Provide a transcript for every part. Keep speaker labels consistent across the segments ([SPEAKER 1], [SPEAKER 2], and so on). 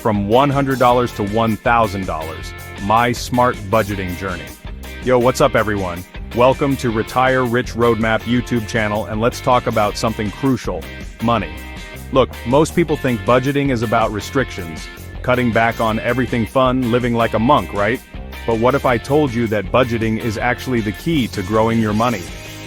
[SPEAKER 1] from $100 to $1,000, my smart budgeting journey. Yo, what's up everyone? Welcome to Retire Rich Roadmap YouTube channel, and let's talk about something crucial, money. Look, most people think budgeting is about restrictions, cutting back on everything fun, living like a monk, right? But what if I told you that budgeting is actually the key to growing your money?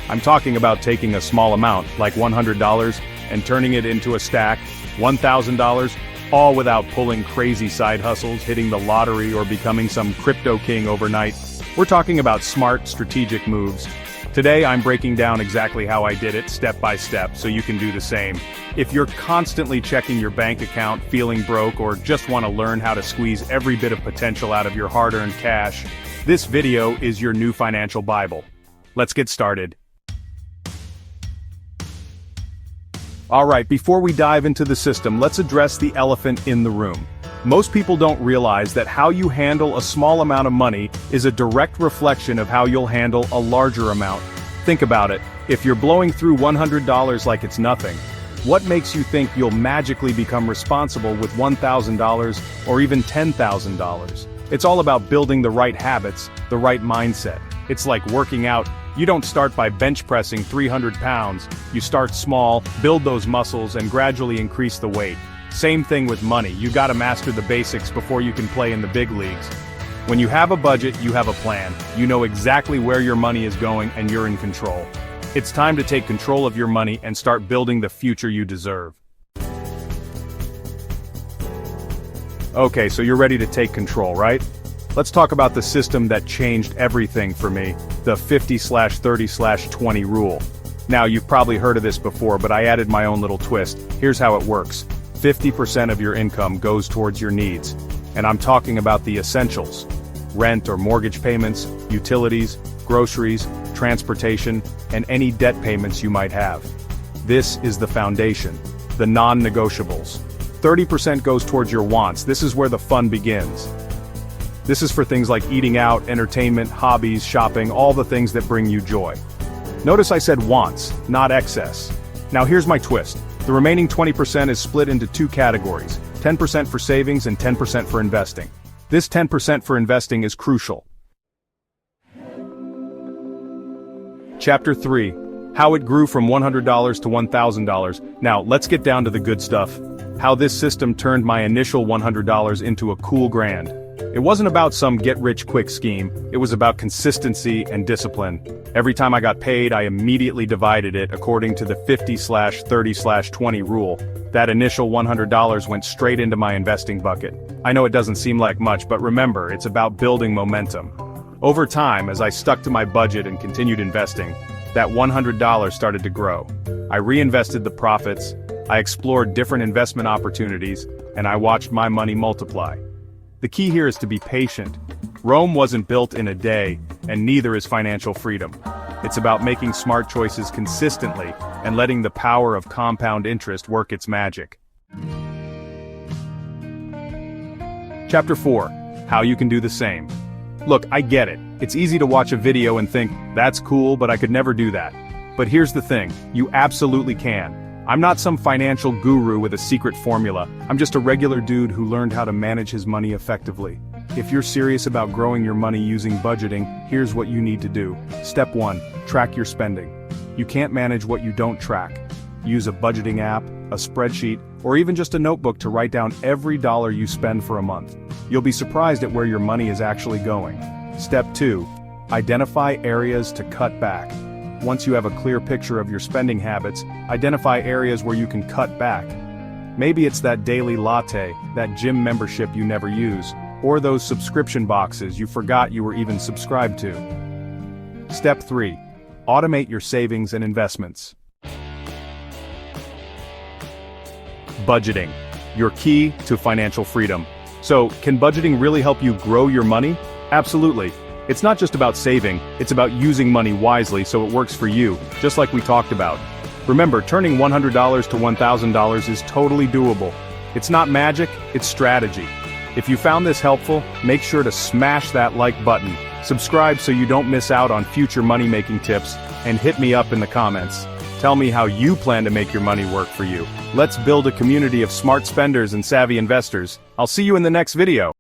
[SPEAKER 1] I'm talking about taking a small amount, like $100, and turning it into a stack, $1,000, all without pulling crazy side hustles, hitting the lottery, or becoming some crypto king overnight. We're talking about smart, strategic moves. Today I'm breaking down exactly how I did it, step by step, so you can do the same. If you're constantly checking your bank account, feeling broke, or just want to learn how to squeeze every bit of potential out of your hard-earned cash, this video is your new financial Bible. Let's get started. Alright, before we dive into the system, let's address the elephant in the room. Most people don't realize that how you handle a small amount of money is a direct reflection of how you'll handle a larger amount. Think about it, if you're blowing through $100 like it's nothing, what makes you think you'll magically become responsible with $1,000 or even $10,000? It's all about building the right habits, the right mindset. It's like working out. You don't start by bench pressing 300 pounds, you start small, build those muscles, and gradually increase the weight. Same thing with money, you gotta master the basics before you can play in the big leagues. When you have a budget, you have a plan. You know exactly where your money is going and you're in control. It's time to take control of your money and start building the future you deserve. Okay, so you're ready to take control, right? Let's talk about the system that changed everything for me, the 50/30/20 rule. Now, you've probably heard of this before, but I added my own little twist. Here's how it works. 50% of your income goes towards your needs. And I'm talking about the essentials. Rent or mortgage payments, utilities, groceries, transportation, and any debt payments you might have. This is the foundation, the non-negotiables. 30% goes towards your wants. This is where the fun begins. This is for things like eating out, entertainment, hobbies, shopping, all the things that bring you joy. Notice I said wants, not excess. Now here's my twist. The remaining 20% is split into two categories, 10% for savings and 10% for investing. This 10% for investing is crucial. Chapter 3. How it grew from $100 to $1,000. Now, let's get down to the good stuff. How this system turned my initial $100 into a cool grand. It wasn't about some get-rich-quick scheme, it was about consistency and discipline. Every time I got paid, I immediately divided it according to the 50/30/20 rule. That initial $100 went straight into my investing bucket. I know it doesn't seem like much, but remember, it's about building momentum. Over time, as I stuck to my budget and continued investing, that $100 started to grow. I reinvested the profits, I explored different investment opportunities, and I watched my money multiply. The key here is to be patient. Rome wasn't built in a day, and neither is financial freedom. It's about making smart choices consistently and letting the power of compound interest work its magic. Chapter 4. How you can do the same. Look, I get it. It's easy to watch a video and think, that's cool, but I could never do that. But here's the thing, you absolutely can. I'm not some financial guru with a secret formula. I'm just a regular dude who learned how to manage his money effectively. If you're serious about growing your money using budgeting, here's what you need to do. Step 1. Track your spending. You can't manage what you don't track. Use a budgeting app, a spreadsheet, or even just a notebook to write down every dollar you spend for a month. You'll be surprised at where your money is actually going. Step 2. Identify areas to cut back. Once you have a clear picture of your spending habits, identify areas where you can cut back. Maybe it's that daily latte, that gym membership you never use, or those subscription boxes you forgot you were even subscribed to. Step 3. Automate your savings and investments. Budgeting, your key to financial freedom. So, can budgeting really help you grow your money? Absolutely. It's not just about saving, it's about using money wisely so it works for you, just like we talked about. Remember, turning $100 to $1,000 is totally doable. It's not magic, it's strategy. If you found this helpful, make sure to smash that like button, subscribe so you don't miss out on future money-making tips, and hit me up in the comments. Tell me how you plan to make your money work for you. Let's build a community of smart spenders and savvy investors. I'll see you in the next video.